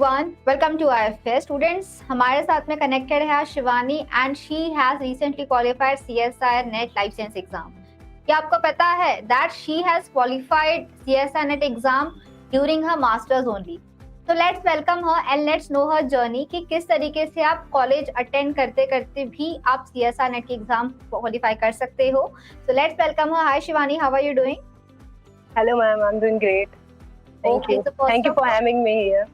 everyone, welcome to IFA. Students, हमारे साथ में कनेक्टेड है Shivani and she has recently qualified CSIR net life science exam. क्या आपको पता है that she has qualified CSIR net exam during her masters only. So let's welcome her and let's know her journey कि किस तरीके से आप कॉलेज अटेंड करते करते भी आप CSIR नेट की एग्जाम क्वालिफाई कर सकते हो. So let's welcome her. Hi Shivani, how are you doing? Hello ma'am, I'm doing great. Thank you for having me here.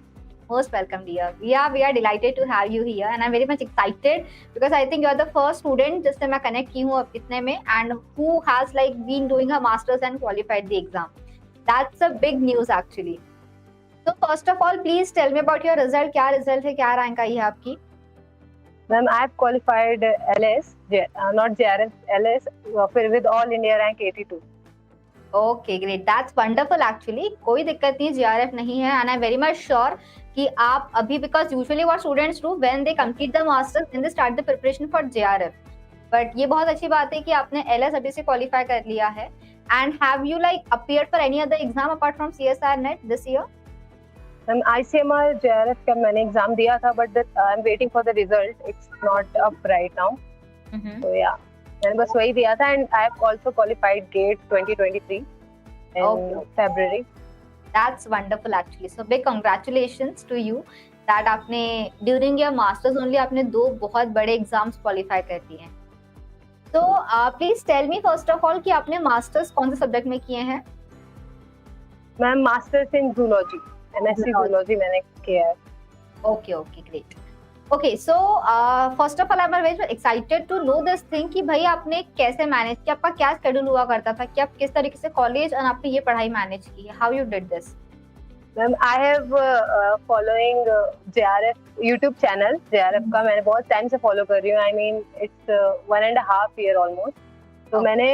Most welcome, dear. We are delighted to have you here, and I'm very much excited because I think you're the first student जिससे मैं connect की हूँ अब इतने में, and who has like been doing her masters and qualified the exam. That's a big news actually. So first of all, please tell me about your result. क्या result है, क्या rank आई है आपकी? Ma'am, I've qualified LS, not JRF, LS, with all India rank 82. Okay, great. That's wonderful actually. कोई दिक्कत नहीं, JRF नहीं है, and I'm very much sure कि आप अभी because usually what students do when they complete the masters then they start the preparation for JRF. But ये बहुत अच्छी बात है कि आपने LS अभी से qualify कर लिया है. And have you like appeared for any other exam apart from CSIR net this year? Ma'am, ICMR JRF का मैंने एग्जाम दिया था, but I'm waiting for the result. It's not up right now. So yeah, मैंने बस वही दिया था, and I've also qualified GATE 2023 in February. That's wonderful actually. So big congratulations to you that आपने during your masters only आपने दो बहुत बड़े exams qualify कर दिए हैं. So please tell me first of all कि आपने masters कौन से subject में किए हैं? Ma'am masters in zoology, MSc zoology मैंने किया है. Okay, great. Okay, so first of all I'm very excited to know this thing कि भाई आपने कैसे मैनेज किया, आपका क्या शेड्यूल हुआ करता था, कि आप किस तरीके से कॉलेज और आपने ये पढ़ाई मैनेज की है, how you did this? Ma'am I have following JRF YouTube channel. JRF का मैंने बहुत टाइम से फॉलो कर रही हूँ. I mean it's 1.5 year almost. तो मैंने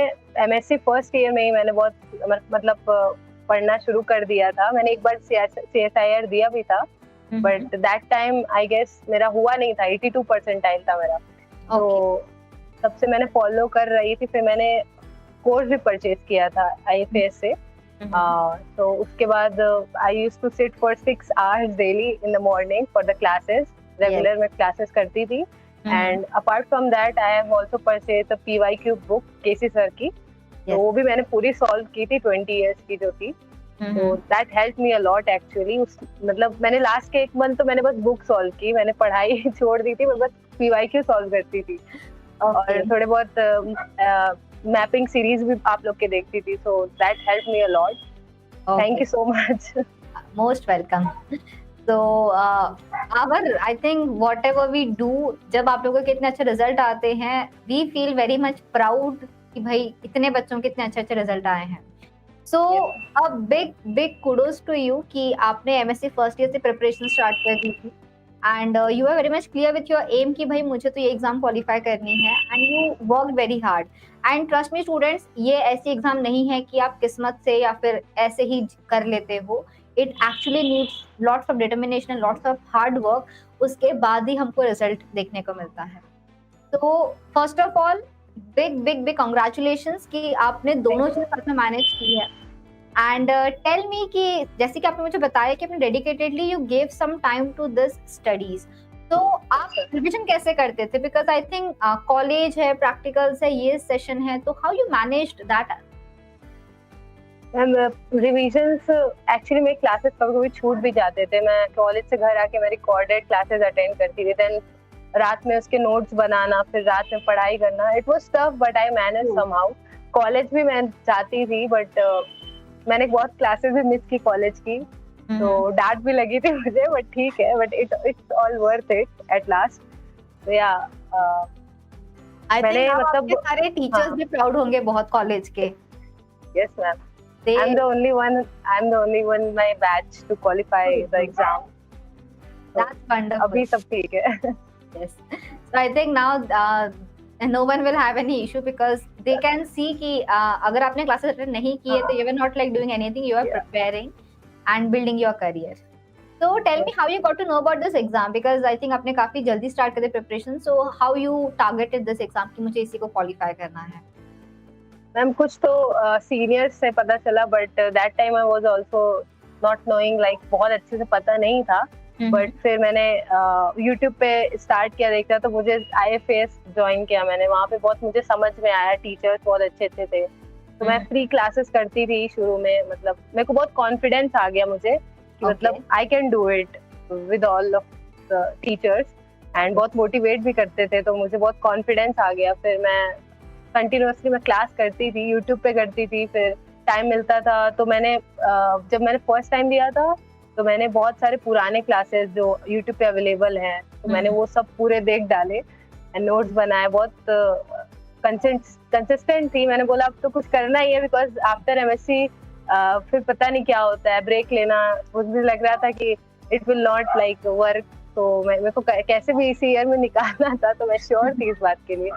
MSc फर्स्ट ईयर में ही मैंने बहुत मतलब पढ़ना शुरू कर दिया था. मैंने एक बार CSIR दिया भी था, but that time I guess मेरा हुआ नहीं था. 82 परसेंटाइल था मेरा. तो तब से मैंने फॉलो कर रही थी. फिर मैंने कोर्स भी परचेज किया था IFAS से. तो उसके बाद I used to sit for 6 hours daily in the morning for the classes. Regular मैं क्लासेस करती थी. And apart from that I have also purchase the PYQ book KC sir की. तो वो भी मैंने पूरी सॉल्व की थी, 20 years की जो थी. तो that help me a lot actually. मतलब मैंने लास्ट के 1 month तो मैंने बस बुक सॉल्व की, मैंने पढ़ाई छोड़ दी थी. मैं बस PYQ सॉल्व करती थी. और थोड़े बहुत मैपिंग सीरीज भी आप लोग के देखती थी. So that help me a lot. Thank you so much. Most welcome. So I think whatever we do, जब आप लोगों के इतने अच्छे रिजल्ट आते हैं, we feel very much proud कि भाई इतने बच्चों के इतने अच्छे रिजल्ट आए हैं. So a big kudos to you कि आपने MSc फर्स्ट ईयर से प्रिपरेशन स्टार्ट कर दी थी. And you are very much clear with your aim कि भाई मुझे तो ये एग्जाम क्वालिफाई करनी है. And you work very hard. And trust me students, ये ऐसी एग्जाम नहीं है कि आप किस्मत से या फिर ऐसे ही कर लेते हो. It actually needs lots of determination, lots of hard work. उसके बाद ही हमको रिजल्ट देखने को मिलता है. तो first of all big congratulations कि आपने दोनों चीज साथ में मैनेज की है. एंड टेल मी कि जैसे कि आपने मुझे बताया कि आपने dedicatedly you gave some time to this studies. तो आप रिवीजन कैसे करते थे? बिकॉज आई थिंक कॉलेज है, प्रैक्टिकल्स है, ये सेशन है, तो how you managed that? Revisions actually मेरे क्लासेस कभी छूट भी जाते थे. मैं कॉलेज से घर आके मैं रिकॉर्डेड क्लासेस अटेंड करती थी. देन रात में उसके नोट्स बनाना, फिर रात में पढ़ाई करना. It was tough but I manage somehow. College भी मैं जाती थी बट मैंने बहुत क्लासेस भी मिस की कॉलेज की. तो डांट भी लगी थी मुझे, बट ठीक है. But it's all worth it at last. तो या मैंने मतलब सारे टीचर्स भी प्राउड होंगे बहुत कॉलेज के. Yes ma'am. I'm the only one in my batch to qualify the exam. That's wonderful. अभी सब ठीक है. Yes. So I think now no one will have any issue because they can see कि अगर आपने classes attend नहीं किए तो you were not like doing anything, you are preparing and building your career. So tell me how you got to know about this exam because I think आपने काफी जल्दी start कर दी preparation. So how you targeted this exam कि मुझे इसी को qualify करना है? मैम कुछ तो सीनियर्स से पता चला, but that time I was also not knowing, like बहुत अच्छे से पता नहीं था. बट फिर मैंने यूट्यूब पे स्टार्ट किया देखना, तो मुझे IFAS ज्वाइन किया मैंने, वहाँ पे बहुत मुझे समझ में आया, टीचर्स बहुत अच्छे अच्छे थे, तो मैं फ्री क्लासेस करती थी शुरू में, मतलब मेरे को बहुत कॉन्फिडेंस आ गया मुझे कि मतलब I can do it with all of the teachers, and बहुत मोटिवेट भी करते थे, तो मुझे बहुत कॉन्फिडेंस आ गया। फिर मैं कंटिन्यूअसली मैं क्लास करती थी, यूट्यूब पे करती थी, फिर टाइम मिलता था तो मैंने जब मैंने फर्स्ट टाइम दिया था तो मैंने बहुत सारे पुराने क्लासेस जो यूट्यूब पे अवेलेबल हैं, तो मैंने वो सब पूरे देख डाले एंड नोट्स बनाए, बहुत कंसिस्टेंट थी। मैंने बोला अब तो कुछ करना ही है, बिकॉज आफ्टर MSc फिर पता नहीं क्या होता है, ब्रेक लेना मुझे लग रहा था कि it will not like work, तो मेरे को कैसे भी इसी ईयर में निकालना था, तो मैं श्योर थी इस बात के लिए।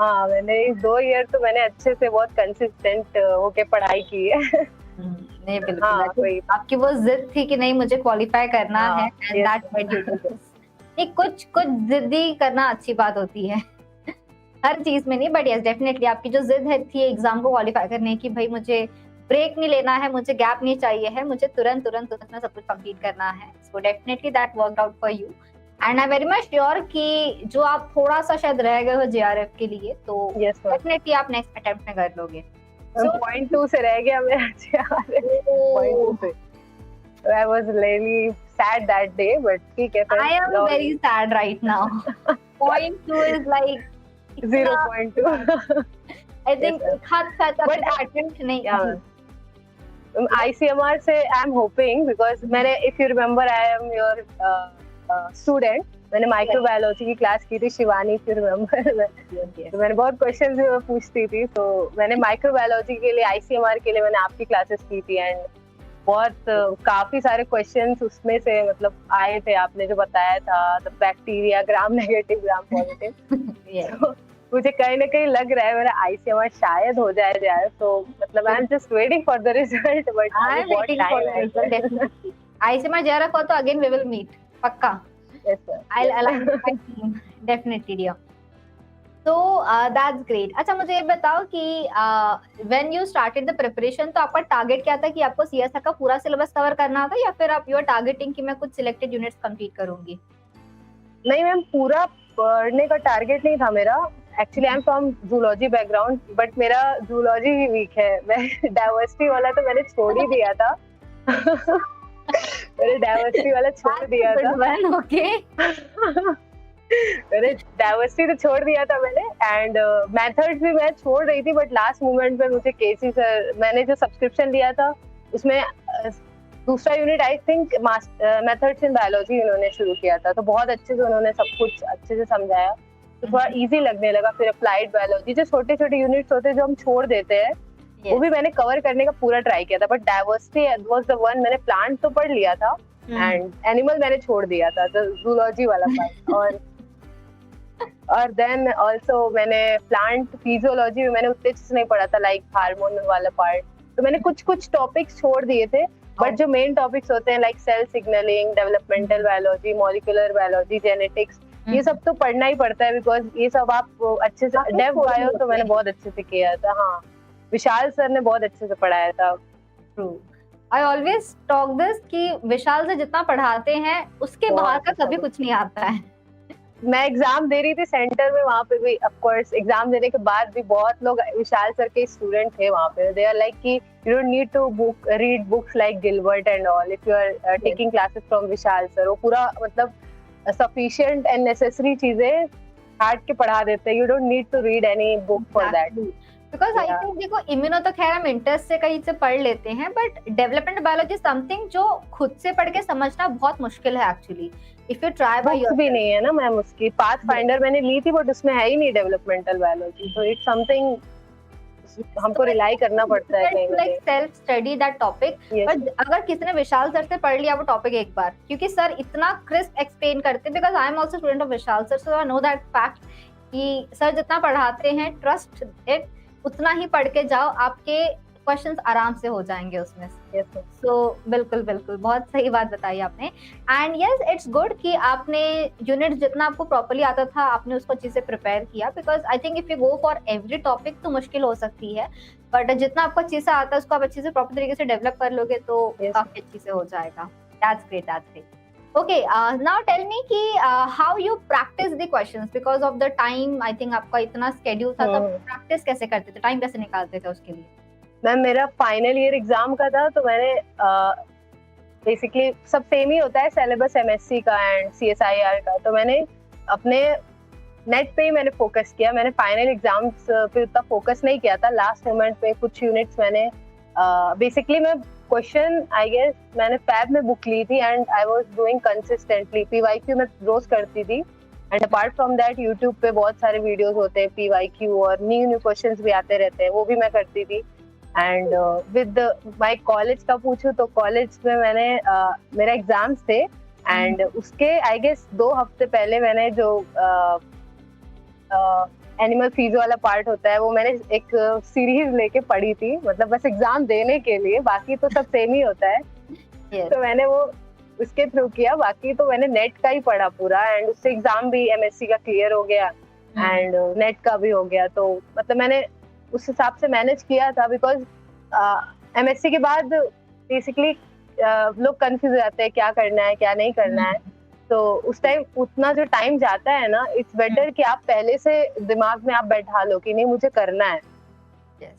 मैंने 2 ईयर तो मैंने अच्छे से बहुत कंसिस्टेंट होके पढ़ाई की है। नहीं बिल्कुल, आपकी वो जिद थी कि नहीं मुझे क्वालिफाई करना है, and that made you do this. नहीं, कुछ जिद्दी करना अच्छी बात होती है हर चीज में नहीं, बट यस डेफिनेटली आपकी जो जिद है थी एग्जाम को क्वालिफाई करने की, भाई मुझे ब्रेक नहीं लेना है, मुझे गैप नहीं चाहिए है, मुझे तुरंत में सब कुछ कंप्लीट करना है, so definitely that worked out for you, and I very much sure कि जो आप थोड़ा सा शायद रह गए हो JRF के लिए, तो डेफिनेटली आप नेक्स्ट अटेम्प्ट में कर लोगे। पॉइंट 2 से रह गया मेरा JRF, पॉइंट 2 से। I was really sad that day, but ठीक है। I am very sad right now. Point 2 is like 0.2. I think हद तक attempt नहीं। ICMR से I am hoping, because मैंने, if you remember, I am your student. मैंने microbiology की class की थी, शिवानी, if you remember। तो मैंने बहुत क्वेश्चंस भी पूछती थी, तो मैंने माइक्रोबायोलॉजी के लिए ICMR के लिए मैंने आपकी क्लासेस की थी, एंड बहुत काफी सारे क्वेश्चंस उसमें से मतलब आए थे, आपने जो बताया था, the bacteria, gram negative, gram positive. मुझे कहीं ना कहीं लग रहा है मेरा ICMR शायद हो जाए, तो मतलब I am just waiting for the result, but I am waiting for the result. ICMR JRF हो तो अगेन वी विल मीट, पक्का। Yes, sir. I'll align with my team, definitely, dear. So that's great. अच्छा, मुझे ये बताओ कि when you started the preparation, तो आपका टारगेट क्या था कि आपको CSR का पूरा सिलेबस कवर करना था, या फिर आप यू आर टारगेटिंग कि मैं कुछ सिलेक्टेड यूनिट्स कंप्लीट करूंगी? नहीं मैम, पूरा पढ़ने का टारगेट नहीं था मेरा। Actually I am from zoology background, but मेरा जूलॉजी ही वीक है। मैं डाइवर्सिटी वाला तो मैंने छोड़ ही दिया था। मैंने डाइवर्सिटी वाला छोड़ दिया था। ओके। मैंने डाइवर्सिटी तो छोड़ दिया था मैंने, एंड मेथड्स भी मैं छोड़ रही थी, बट लास्ट मोमेंट पे मुझे केसी सर, मैंने जो सब्सक्रिप्शन लिया था उसमें दूसरा unit I think methods in biology उन्होंने शुरू किया था, तो बहुत अच्छे से उन्होंने सब कुछ अच्छे से समझाया, तो थोड़ा इजी लगने लगा। फिर अप्लाइड बायोलॉजी, जो छोटे छोटे यूनिट्स होते हैं जो हम छोड़ देते हैं, वो भी मैंने कवर करने का पूरा ट्राई किया था, but diversity was the one. मैंने प्लांट तो पढ़ लिया था, एंड एनिमल मैंने छोड़ दिया था, जूलॉजी वाला पार्ट। और देन आल्सो मैंने प्लांट फिजियोलॉजी में मैंने उतने अच्छे से नहीं पढ़ा था, लाइक हार्मोन वाला पार्ट, तो मैंने कुछ टॉपिक्स छोड़ दिए थे, बट जो मेन टॉपिक्स होते हैं like cell signalling, developmental biology, molecular biology, genetics, ये सब तो पढ़ना ही पड़ता है, बिकॉज ये सब आप अच्छे से, डेव बायो तो मैंने बहुत अच्छे से किया था। हाँ, विशाल सर ने बहुत अच्छे से पढ़ाया था। आई ऑलवेज टॉक दिस कि विशाल से जितना पढ़ाते हैं उसके बाहर का कभी कुछ नहीं आता है। मैं एग्जाम दे रही थी सेंटर में, वहाँ पे भी ऑफ कोर्स एग्जाम देने के बाद भी बहुत लोग विशाल सर के स्टूडेंट थे वहाँ पे। दे आर लाइक कि you don't need to read books like Gilbert and all if you are taking classes from Vishal sir. वो पूरा मतलब सफिशिएंट एंड नेसेसरी चीजें काट के पढ़ा देते हैं। You don't need to read any book for that. Because I think देखो, इम्यूनो तो खैर हम इंटरेस्ट से कहीं से पढ़ लेते हैं, बट डेवलपमेंट बायोलॉजी समथिंग जो खुद से पढ़ के समझना बहुत मुश्किल है actually. If you try by yourself, भी नहीं है ना मैम उसकी। पाथ फाइंडर मैंने ली थी, बट उसमें है ही नहीं डेवलपमेंटल बायोलॉजी, तो इट्स समथिंग हमको रिलाई करना पड़ता है कहीं like self study that topic. But अगर किसी ने विशाल सर से पढ़ लिया वो टॉपिक एक बार, क्योंकि सर इतना क्रिस्प एक्सप्लेन करते, because I am also student of Vishal sir, so I know that fact कि सर जितना पढ़ाते हैं, ट्रस्ट इट, उतना ही पढ़ के जाओ, आपके क्वेश्चंस आराम से हो जाएंगे उसमें। सो बिल्कुल बिल्कुल बहुत सही बात बताई आपने। एंड यस, इट्स गुड कि आपने यूनिट जितना आपको प्रॉपर्ली आता था आपने उसको अच्छे से प्रिपेयर किया, because I think if you go for every topic तो मुश्किल हो सकती है, बट जितना आपको अच्छे से आता है उसको आप अच्छे से प्रॉपर तरीके से डेवलप कर लोगे तो काफी अच्छे से हो जाएगा। That's great. That's great. Okay, now tell me कि how you practice the questions because of the time. I think आपका इतना schedule था, तब practice कैसे करते थे, time कैसे निकालते थे उसके लिए? मैम मेरा फाइनल ईयर एग्जाम का था, तो मैंने बेसिकली सब सेम ही होता है सिलेबस एमएससी का एंड सीएसआईआर का, तो मैंने अपने नेट पे ही मैंने फोकस किया। मैंने फाइनल एग्जाम्स पे उतना फोकस नहीं किया था। लास्ट मोमेंट पे कुछ यूनिट्स मैंने बेसिकली मैं क्वेश्चन आई गेस मैंने फैब में बुक ली थी and I was doing consistently. PYQ मैं रोज करती थी and apart from that YouTube पे बहुत सारे वीडियोस होते हैं पीवाईक्यू और न्यू क्वेश्चंस भी आते रहते हैं, वो भी मैं करती थी। एंड विद माय कॉलेज का पूछूं तो कॉलेज में मैंने मेरा एग्जाम्स थे एंड उसके आई गेस 2 हफ्ते पहले मैंने जो एनिमल फीस वाला पार्ट होता है वो मैंने एक सीरीज लेके पढ़ी थी, मतलब बस एग्जाम देने के लिए, बाकी तो सब सेम ही होता है। तो मैंने वो उसके थ्रू किया, बाकी तो मैंने नेट का ही पढ़ा पूरा एंड उससे एग्जाम भी एमएससी का क्लियर हो गया एंड नेट का भी हो गया। तो मतलब मैंने उस हिसाब से मैनेज किया था बिकॉज एमएससी के बाद बेसिकली लोग कंफ्यूज हो जाते हैं क्या करना है क्या नहीं करना है। तो उस टाइम उतना जो टाइम जाता है ना, इट्स बेटर कि आप पहले से दिमाग में आप बैठा लो कि नहीं मुझे करना है।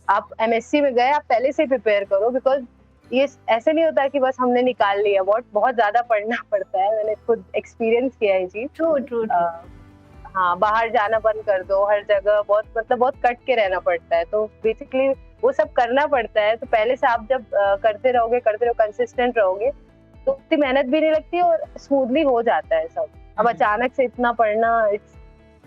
आप एमएससी में गए, आप पहले से प्रिपेयर करो बिकॉज ये ऐसे नहीं होता कि बस हमने निकाल लिया, बहुत ज्यादा पढ़ना पड़ता है। मैंने खुद एक्सपीरियंस किया है जी। ट्रू। हाँ, बाहर जाना बंद कर दो, हर जगह बहुत कट के रहना पड़ता है, तो बेसिकली वो सब करना पड़ता है। तो पहले से आप जब करते रहोगे कंसिस्टेंट रहोगे तो उतनी मेहनत भी नहीं लगती और स्मूथली हो जाता है सब। अब अचानक से इतना पढ़ना इट्स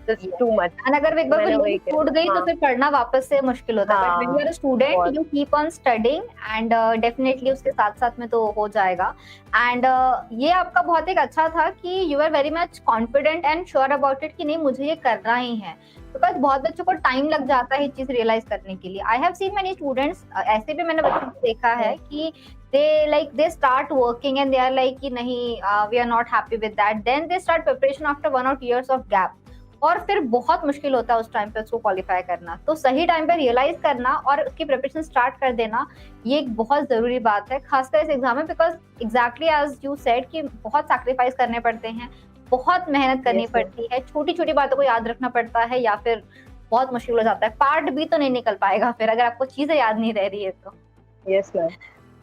जस्ट टू मच। और अगर एक बार छूट गई तो फिर पढ़ना वापस से मुश्किल होता है। But when you are a student you keep on studying and definitely उसके साथ साथ में तो हो जाएगा। एंड ये आपका बहुत एक अच्छा था कि you are very much confident and sure about it कि नहीं मुझे ये करना ही है, बिकॉज बहुत बच्चों को टाइम लग जाता है ये चीज रियलाइज करने के लिए। I have seen many students, ऐसे भी मैंने बच्चों को देखा है कि they start working and they are like कि नहीं we are not happy with that, then they start preparation after 1 or 2 years of gap और फिर बहुत मुश्किल होता है उस टाइम पे उसको क्वालिफाई करना। तो सही टाइम पे रियलाइज करना और उसकी प्रिपरेशन स्टार्ट कर देना ये एक बहुत जरूरी बात है, खासकर इस एग्जाम में, because exactly as you said कि बहुत सैक्रिफाइस करने पड़ते हैं, बहुत मेहनत करनी पड़ती है, छोटी छोटी बातों को याद रखना पड़ता है या फिर बहुत मुश्किल हो जाता है। पार्ट भी तो नहीं निकल पाएगा फिर अगर आपको चीजें याद नहीं रह रही है तो। Yes ma'am.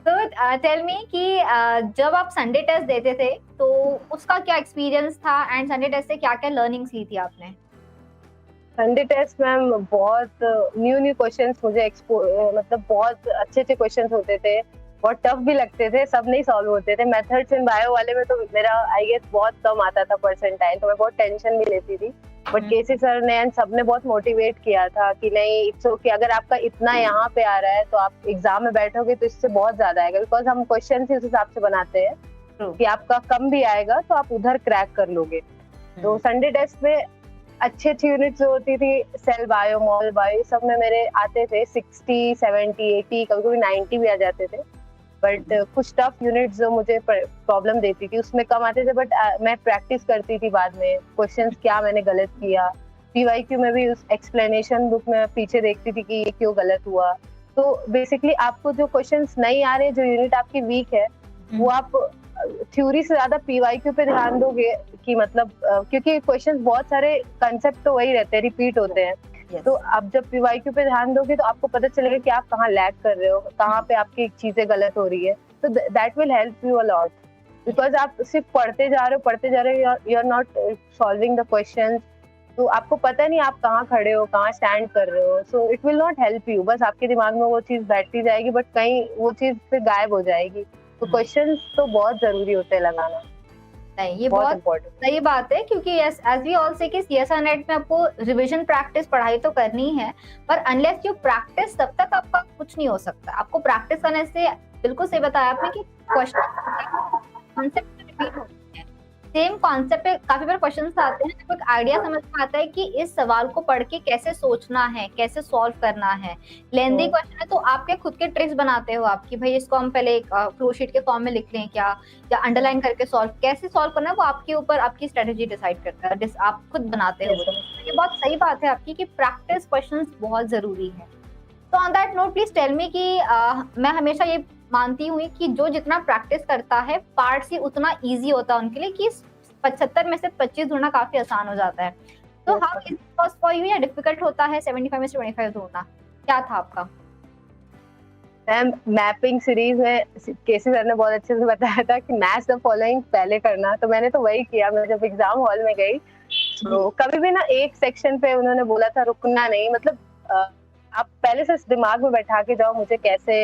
तो टेल मी कि जब आप संडे टेस्ट देते थे तो उसका क्या एक्सपीरियंस था एंड संडे टेस्ट से क्या क्या लर्निंग्स ली थी आपने? संडे टेस्ट मैम बहुत न्यू क्वेश्चंस मुझे मतलब बहुत अच्छे क्वेश्चंस होते थे, बहुत टफ भी लगते थे, सब नहीं सॉल्व होते थे। मेथड्स इन बायो वाले में तो मेरा आई गेस बहुत कम आता था परसेंटाइल, तो मैं बहुत टेंशन भी लेती थी। बट केसी सर ने एंड सबने बहुत मोटिवेट किया था कि नहीं इट्स ओके, अगर आपका इतना यहाँ पे आ रहा है तो आप एग्जाम में बैठोगे तो इससे बहुत ज्यादा आएगा, बिकॉज हम क्वेश्चन ही उस हिसाब से बनाते हैं कि आपका कम भी आएगा तो आप उधर क्रैक कर लोगे। तो संडे टेस्ट में अच्छी यूनिट जो होती थी, सेल बायो, मॉल बायो, सब में मेरे आते थे 60, 70, 80, कभी कभी 90 भी आ जाते थे। बट कुछ टफ यूनिट्स जो मुझे प्रॉब्लम देती थी उसमें कम आते थे, बट मैं प्रैक्टिस करती थी बाद में क्वेश्चंस क्या मैंने गलत किया। पीवाईक्यू में भी उस एक्सप्लेनेशन बुक में पीछे देखती थी कि ये क्यों गलत हुआ। तो बेसिकली आपको जो क्वेश्चंस नहीं आ रहे, जो यूनिट आपकी वीक है, वो आप थ्योरी से ज्यादा पीवाईक्यू पे ध्यान दोगे कि मतलब क्योंकि क्वेश्चंस बहुत सारे कंसेप्ट तो वही रहते हैं, रिपीट होते हैं। तो आप जब पीवाईक्यू पे ध्यान दोगे तो आपको पता चलेगा कि आप कहाँ लैग कर रहे हो, कहाँ पे आपकी चीजें गलत हो रही है। तो that will help you a lot, because आप सिर्फ पढ़ते जा रहे हो, you are not solving the questions, तो आपको पता नहीं आप कहाँ खड़े हो, कहाँ स्टैंड कर रहे हो। So it will not help you, बस आपके दिमाग में वो चीज बैठती जाएगी बट कहीं वो चीज फिर गायब हो जाएगी। तो क्वेश्चंस तो बहुत जरूरी होते हैं लगाना। नहीं, ये बहुत सही बात है क्योंकि एज वी ऑल से कि सीएसआई नेट में आपको रिवीजन प्रैक्टिस पढ़ाई तो करनी है, पर अनलेस यू प्रैक्टिस तब तक आपका कुछ नहीं हो सकता। आपको प्रैक्टिस करने से, बिल्कुल सही बताया आपने कि क्वेश्चन कॉन्सेप्ट रिपीट होते हैं, सेम कॉन्सेप्ट पे काफी बार क्वेश्चंस आते हैं, तो एक आइडिया समझ में आता है कि इस सवाल को पढ़ के कैसे सोचना है, कैसे सॉल्व करना है। लेंदी क्वेश्चन है तो आपके खुद के ट्रिक्स बनाते हो आपकी, भाई इसको हम पहले एक फ्लो शीट के फॉर्म में लिख लें क्या, या अंडरलाइन करके कैसे सॉल्व करना है, वो आपके ऊपर आपकी स्ट्रेटेजी डिसाइड करता है, आप खुद बनाते हो। ये बहुत सही बात है आपकी कि प्रैक्टिस क्वेश्चंस बहुत जरूरी है। तो on that note please tell me कि मैं हमेशा ये मानती हूँ कि जो जितना प्रैक्टिस करता है पार्ट सी उतना ईजी होता है उनके लिए, कि 75 में से 25 ढूंढना काफी आसान हो जाता है। तो how is it was for you, या डिफिकल्ट होता है 75 में से 25 ढूंढना, क्या था आपका? मैम मैपिंग सीरीज में केसी सर ने बहुत अच्छे से बताया था कि मैच द फॉलोइंग पहले करना, तो मैंने तो वही किया। मैं जब एग्जाम हॉल में गई तो कभी भी ना एक सेक्शन पे उन्होंने बोला था रुकना नहीं, मतलब आप पहले से दिमाग में बैठा के जाओ मुझे कैसे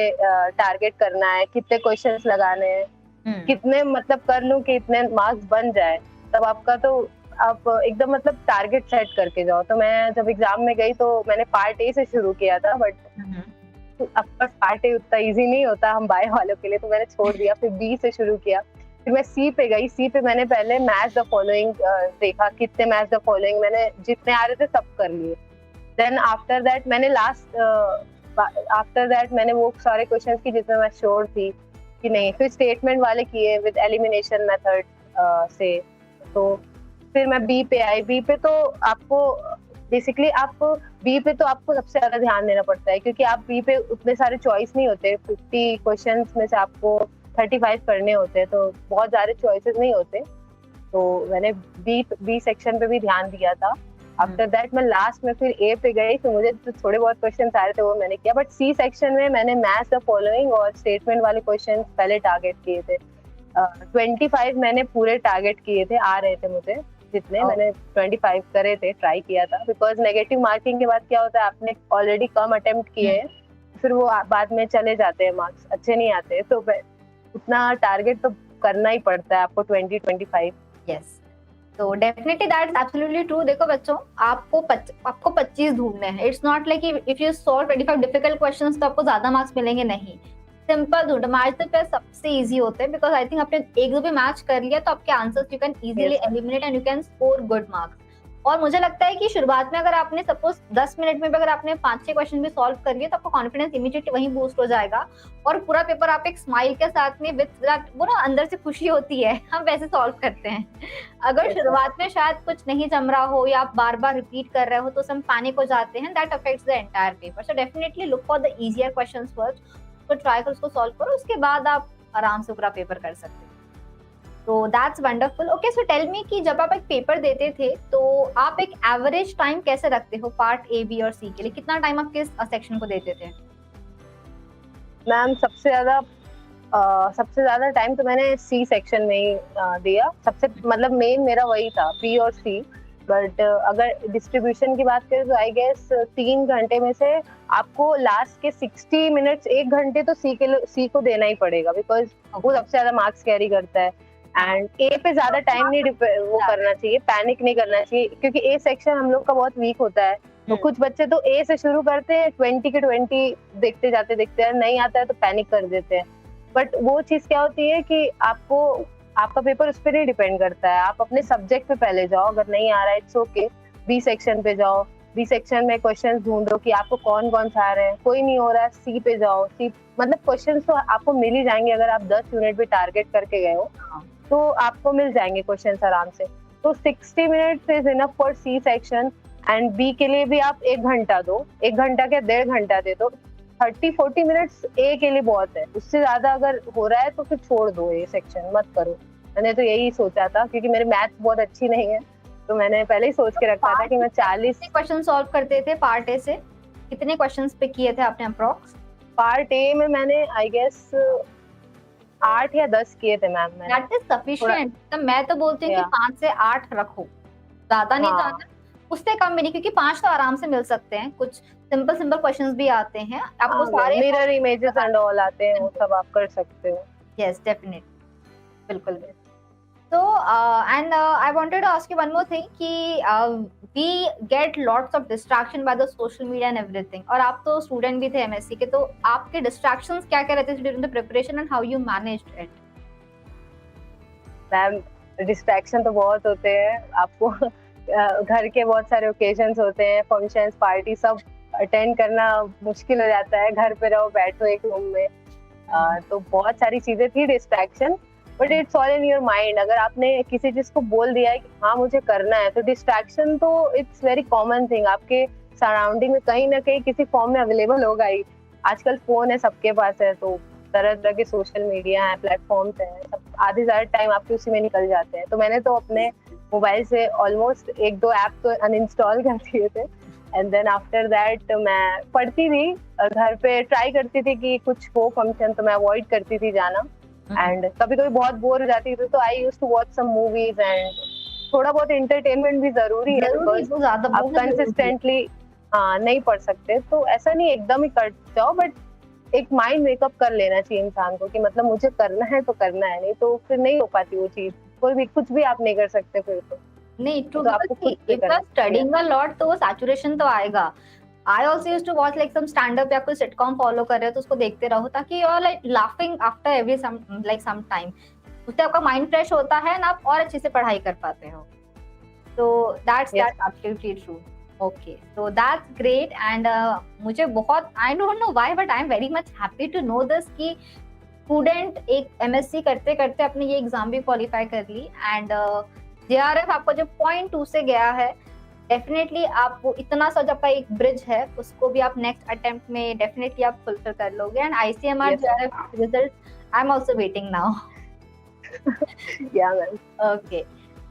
टारगेट करना है, कितने क्वेश्चंस लगाने हैं, कितने मतलब कर लूं कि इतने मार्क्स बन जाए, तब आपका तो आप एकदम मतलब टारगेट सेट करके जाओ। तो मैं जब एग्जाम में गई तो मैंने पार्ट ए से शुरू किया था, बट ऑफकोर्स पार्ट ए उतना इजी नहीं होता हम बायो वालों के लिए, तो मैंने छोड़ दिया। फिर बी से शुरू किया, फिर मैं सी पे गई। सी पे मैंने पहले मैच द फॉलोइंग देखा, कितने मैच द फॉलोइंग, मैंने जितने आ रहे थे सब कर लिए। देन आफ्टर दैट मैंने मैंने वो सारे क्वेश्चंस की जिसमें मैं श्योर थी कि नहीं। फिर स्टेटमेंट वाले किए विद एलिमिनेशन मेथड से। तो फिर मैं बी पे आई। बी पे तो आपको बेसिकली बी पे तो आपको सबसे ज्यादा ध्यान देना पड़ता है, क्योंकि आप बी पे उतने सारे चॉइस नहीं होते। 50 क्वेश्चंस में से आपको 35 करने होते हैं, तो बहुत सारे चॉइसेस नहीं होते। तो मैंने बी सेक्शन पे भी ध्यान दिया था। आफ्टर दैट मैं लास्ट में फिर ए पे गई, तो मुझे तो थोड़े बहुत क्वेश्चन आ रहे थे वो मैंने किया। बट सी सेक्शन में मैंने मैच द फॉलोइंग और स्टेटमेंट वाले क्वेश्चन पहले टारगेट किए थे। 25 मैंने पूरे टारगेट किए थे, आ रहे थे मुझे जितने मैंने 25 करे थे, ट्राई किया था। बिकॉज नेगेटिव मार्किंग के बाद क्या होता है, आपने ऑलरेडी कम अटेम्प्ट किए हैं, फिर वो बाद में चले जाते हैं, मार्क्स अच्छे नहीं आते, तो उतना टारगेट तो करना ही पड़ता है आपको 20-25। यस, तो definitely that is absolutely true. देखो बच्चों, आपको 25 ढूंढने हैं। It's not like if you solve 25 difficult questions तो आपको ज्यादा मार्क्स मिलेंगे, नहीं। सिंपल ढूंढ, मैच द पेयर सबसे इजी होते हैं, बिकॉज आई थिंक आपने एक दो भी मैच कर लिया तो आपके answers you can easily eliminate and you can score good marks. और मुझे लगता है कि शुरुआत में अगर आपने सपोज 10 मिनट में भी अगर आपने 5-6 क्वेश्चन भी सॉल्व कर लिए तो आपका कॉन्फिडेंस इमीडिएटली वहीं बूस्ट हो जाएगा, और पूरा पेपर आप एक स्माइल के साथ में विद दैट, वो ना अंदर से खुशी होती है, हम वैसे सॉल्व करते हैं। अगर शुरुआत में शायद कुछ नहीं जम रहा हो या आप बार बार रिपीट कर रहे हो तो हम पैनिक हो जाते हैं, that affects the entire paper. So definitely look for the easier questions first, तो ट्राई कर उसको सॉल्व करो, उसके बाद आप आराम से पूरा पेपर कर सकते हो। तो that's wonderful. Okay, so tell me कि जब आप एक पेपर देते थे तो आप एक एवरेज टाइम कैसे रखते हो पार्ट ए, बी और सी के लिए? कितना टाइम आप किस सेक्शन को देते थे? मैम सबसे ज्यादा टाइम तो मैंने सी सेक्शन में ही दिया। सबसे मतलब मेन मेरा वही था, बी और सी। बट अगर डिस्ट्रीब्यूशन की बात करें तो आई गेस 3 घंटे में से आपको लास्ट के 60 मिनट्स 1 घंटे तो सी को देना ही पड़ेगा, बिकॉज वो सबसे ज्यादा मार्क्स कैरी करता है। एंड ए पे ज्यादा टाइम नहीं वो करना चाहिए, पैनिक नहीं करना चाहिए, क्योंकि ए सेक्शन हम लोग का बहुत वीक होता है। तो कुछ बच्चे तो ए से शुरू करते हैं, 20 के 20 देखते जाते हैं, नहीं आता है तो पैनिक कर देते हैं। बट वो चीज क्या होती है कि आपका पेपर उस पर नहीं डिपेंड करता है। आप अपने सब्जेक्ट पे पहले जाओ, अगर नहीं आ रहा है इट्स ओके, बी सेक्शन पे जाओ, बी सेक्शन में क्वेश्चंस ढूंढो कि आपको कौन कौन सा आ रहे हैं। कोई नहीं हो रहा है, सी पे जाओ। सी मतलब क्वेश्चंस तो आपको मिल ही जाएंगे, अगर आप 10 यूनिट भी टारगेट करके गए हो तो आपको मिल जाएंगे क्वेश्चंस आराम से। तो 60 minutes is enough for C section. And B के लिए भी आप 1 घंटा दो, 1 घंटा क्या 1.5 घंटा दे दो। 30-40 मिनट्स ए के लिए बहुत है, उससे ज्यादा अगर हो रहा है तो फिर छोड़ दो, ए सेक्शन मत करो। मैंने तो यही सोचा था, क्योंकि मेरी मैथ्स बहुत अच्छी नहीं है, तो मैंने पहले ही सोच के रखा था कि मैं 40 क्वेश्चन सॉल्व करते थे। पार्ट ए से कितने क्वेश्चंस पे किए थे आपने अप्रॉक्स? पार्ट ए में मैंने आई गेस 8 या 10 किए थे मैम। That is sufficient. तो मैं तो बोलती हूँ कि 5 से 8 रखो, ज्यादा नहीं जाना, उससे कम भी नहीं, क्योंकि 5 तो आराम से मिल सकते हैं। कुछ सिंपल क्वेश्चंस भी आते हैं आपको, सारे मिरर इमेजेस एंड ऑल आते हैं, वो सब आप कर सकते हो। यस डेफिनेटली, बिल्कुल। So and I wanted to ask you one more thing कि we get lots of distraction by the social media and everything, और आप तो स्टूडेंट भी थे एमएससी के, तो आपके distractions क्या क्या रहते थे during the preparation and how you managed it? Ma'am distraction तो बहुत होते हैं आपको। घर के बहुत सारे ओकेजन्स होते हैं, फंक्शंस, पार्टी, सब अटेंड करना मुश्किल हो जाता है। घर पे रहो, बैठो एक रूम में, तो बहुत सारी चीजें थी distraction. But it's all in your mind. अगर आपने किसी चीज को बोल दिया है कि हाँ मुझे करना है, तो डिस्ट्रैक्शन तो इट्स वेरी कॉमन थिंग। आपके सराउंडिंग में कहीं ना कहीं किसी फॉर्म में अवेलेबल होगा ही। आजकल फोन है, सबके पास है, तो तरह तरह के सोशल मीडिया है, प्लेटफॉर्म्स हैं, सब आधे ज़्यादा टाइम आपके उसी में निकल जाते हैं। तो मैंने तो अपने मोबाइल से ऑलमोस्ट 1-2 ऐप तो अनइंस्टॉल कर दिए थे। एंड देन आफ्टर दैट मैं पढ़ती थी, घर पे ट्राई करती थी कि कुछ हो फंक्शन तो मैं अवॉइड करती थी जाना। एंड कभी कभी बहुत बोर हो जाती थी तो I used to watch some movies. And थोड़ा बहुत एंटरटेनमेंट भी जरूरी है, बिकॉज आप कंसिस्टेंटली नहीं पढ़ सकते। तो ऐसा नहीं एकदम ही कर जाओ, बट एक माइंड मेकअप कर लेना चाहिए इंसान को कि मतलब मुझे करना है तो करना है, नहीं तो फिर नहीं हो पाती वो चीज। कोई भी कुछ भी आप नहीं कर सकते फिर तो नहीं। True, if you are studying a lot तो वो सैचुरेशन तो आएगा। I also used to watch like some stand up या कोई सिटकॉम फॉलो कर रहे हो तो उसको देखते रहो, ताकि you are like laughing after every some time. उससे आपका माइंड फ्रेश होता है ना, आप और अच्छे से पढ़ाई कर पाते हो। तो that's absolutely true. Okay, so that's great. And मुझे बहुत, I don't know why, but I am very much happy to know this कि स्टूडेंट एक एमएससी करते करते अपने ये एग्जाम भी क्वालिफाई कर ली। एंड जेआरएफ आपको जो 0.2 से गया है, डेफिनेटली आप वो इतना सा जो आपका एक ब्रिज है उसको भी आप नेक्स्ट अटेम्प्ट में डेफिनेटली आप फुलफिल कर लोगे। And ICMR JRF result I am also waiting now. Yeah ma'am. Okay,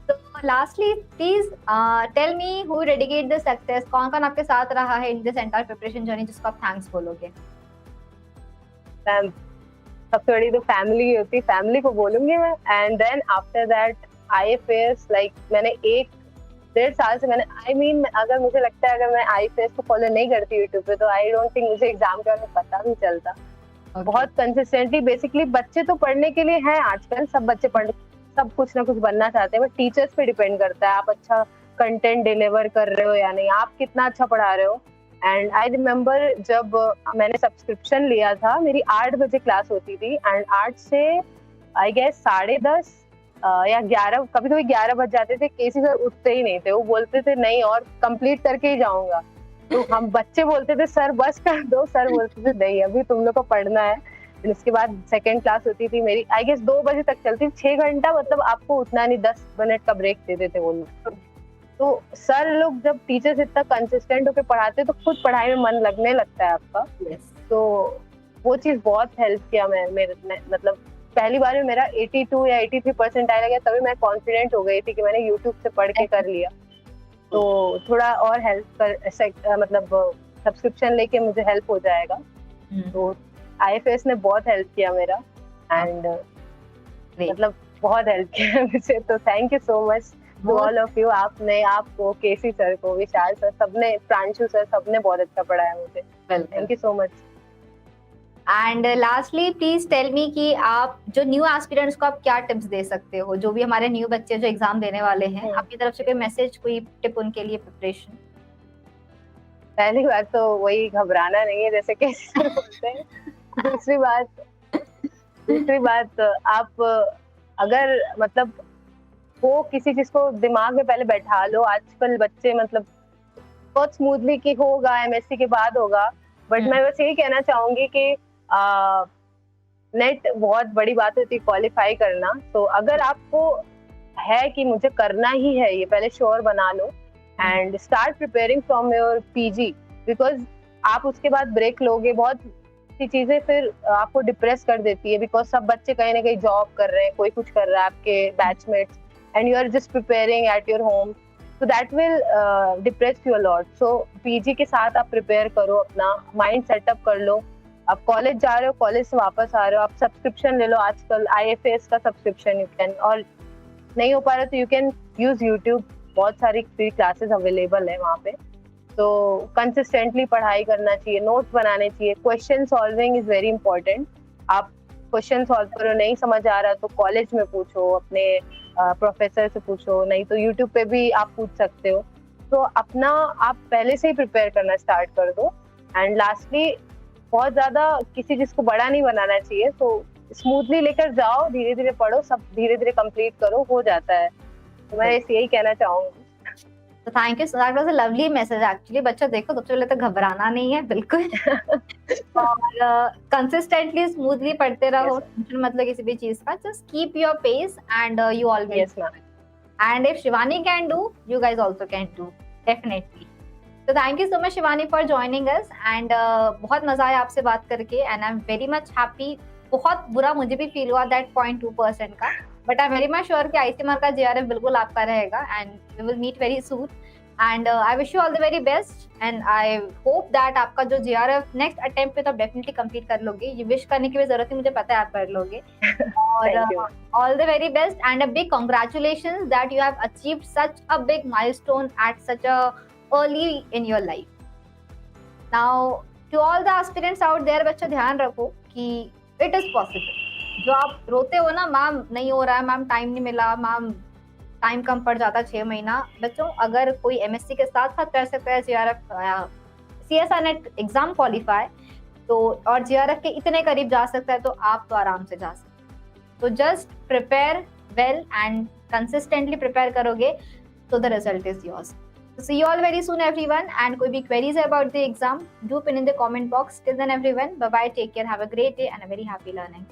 तो lastly please tell me who dedicate the success. कौन कौन आपके साथ रहा है in this entire preparation journey जिसको आप थैंक्स बोलोगे? मैम सबसे बड़ी तो फैमिली होती, फैमिली को बोलूंगी मैं। And then after that IFS, like मैंने 1-1.5 साल से अगर मुझे लगता है अगर मैं आईएफएस को फॉलो नहीं करती यूट्यूब पे तो आई डोंट थिंक मुझे एग्जाम के बारे में पता भी चलता। बहुत कंसिस्टेंटली, बेसिकली बच्चे तो पढ़ने के लिए हैं आजकल, सब बच्चे सब कुछ ना कुछ बनना चाहते हैं, बट टीचर्स पे डिपेंड करता है आप अच्छा कंटेंट डिलीवर कर रहे हो या नहीं, आप कितना अच्छा पढ़ा रहे हो। एंड आई रिमेम्बर जब मैंने सब्सक्रिप्शन लिया था, मेरी 8 बजे क्लास होती थी एंड 8 से आई गेस 10:30 या 11, कभी कभी 11 बज जाते थे। केसी सर उठते ही नहीं थे, वो बोलते थे नहीं और कंप्लीट करके ही जाऊंगा। तो हम बच्चे बोलते थे सर बस कर दो, सर बोलते थे नहीं अभी तुम लोग को पढ़ना है। उसके बाद सेकेंड क्लास होती थी मेरी, आई गेस 2 बजे तक चलती, 6 घंटा, मतलब आपको उठना नहीं, 10 मिनट का ब्रेक देते थे वो लोग। तो सर लोग जब टीचर्स इतना कंसिस्टेंट होकर पढ़ाते तो खुद पढ़ाई में मन लगने लगता है आपका। तो वो चीज बहुत हेल्प किया मेरे मतलब पहली बार में मेरा 82 या 83% आया गया, तभी मैं कॉन्फिडेंट हो गई थी कि मैंने यूट्यूब से पढ़ के कर लिया। तो थोड़ा और हेल्प मतलब सब्सक्रिप्शन लेके मुझे हेल्प हो जाएगा। तो आईएफएस ने बहुत हेल्प किया मेरा एंड मतलब बहुत हेल्प किया मुझे। तो thank you so much to all of you. आपको, केसी सर को, विशाल सर, सबने, प्रांशु सर, सबने बहुत अच्छा पढ़ाया मुझे। Thank you so much. And lastly please tell me कि आप जो न्यू एस्पिरेंट्स को आप क्या टिप्स दे सकते हो, जो भी हमारे न्यू बच्चे जो एग्जाम देने वाले हैं, आपकी तरफ से कोई मैसेज, कोई टिप उनके लिए प्रिपरेशन? पहली बात तो वही घबराना नहीं है जैसे कैसे सर बोलते हैं। दूसरी बात आप अगर मतलब वो किसी चीज को दिमाग में पहले बैठा लो। आजकल बच्चे मतलब बहुत स्मूथली कि होगा एमएससी के बाद होगा, बट मैं बस यही कहना चाहूंगी कि नेट बहुत बड़ी बात होती है क्वालिफाई करना। तो अगर आपको है कि मुझे करना ही है ये, पहले श्योर बना लो and start preparing from your PG, because आप उसके बाद ब्रेक लोगे, बहुत सी चीजें फिर आपको डिप्रेस कर देती है, बिकॉज सब बच्चे कहीं ना कहीं जॉब कर रहे हैं, कोई कुछ कर रहा है आपके batchmates, and you are just preparing at your home, so that will depress you a lot. So PG के साथ आप प्रिपेयर करो, अपना माइंड सेटअप कर लो। आप कॉलेज जा रहे हो, कॉलेज से वापस आ रहे हो, आप सब्सक्रिप्शन ले लो। आजकल आईएफएस का सब्सक्रिप्शन यू कैन, और नहीं हो पा रहा तो यू कैन यूज यूट्यूब, बहुत सारी फ्री क्लासेस अवेलेबल है वहाँ पे। तो कंसिस्टेंटली पढ़ाई करना चाहिए, नोट्स बनाने चाहिए, question solving is very important. आप क्वेश्चन सॉल्व करो, नहीं समझ आ रहा तो कॉलेज में पूछो, अपने प्रोफेसर से पूछो, नहीं तो यूट्यूब पे भी आप पूछ सकते हो। तो अपना आप पहले से ही प्रिपेयर करना स्टार्ट कर दो। एंड लास्टली बहुत ज्यादा किसी चीज को बड़ा नहीं बनाना चाहिए, तो स्मूथली लेकर जाओ, धीरे धीरे पढ़ो, सब धीरे धीरे कंप्लीट करो, हो जाता है। तो मैं यही कहना चाहूंगी। तो thank you, that was a lovely message actually. बच्चों देखो, सबसे पहले तो घबराना नहीं है बिल्कुल और कंसिस्टेंटली स्मूथली पढ़ते रहो, टेंशन मतलब किसी भी चीज का, just keep your pace and you always and if Shivani can do, you guys also can do definitely. तो thank you so much Shivani for joining us and बहुत मजा आया आपसे बात करके and I am very much happy बहुत बुरा मुझे भी फील हुआ दैट 0.2% का, but I am very much sure कि आईसीएमआर का जेआरएफ बिल्कुल आपका रहेगा and we will meet very soon. And I wish you all the very best and I hope that आपका जो जेआरएफ नेक्स्ट अटेम्प्ट पे तो डेफिनेटली कंप्लीट कर लोगे। ये विश करने की भी जरूरत नहीं, मुझे पता है आप कर लोगे। और all the very best and a big congratulations that you have achieved such a big milestone at such a early in your life. Now to all the aspirants out there, बच्चों ध्यान रखो कि it is possible। जो आप रोते हो ना ma'am नहीं हो रहा है, मैम टाइम नहीं मिला, मैम टाइम कम पड़ जाता 6 महीना, बच्चों अगर कोई एमएससी के साथ साथ कर सकता है JRF CSR net exam qualify तो और जेआरएफ के इतने करीब जा सकता है तो आप तो आराम से जा सकते हैं। तो just prepare well and consistently prepare करोगे तो the result is yours. See you all very soon everyone, and कोई भी queries about the exam do pin in the comment box. Till then everyone, bye bye, take care, have a great day and a very happy learning.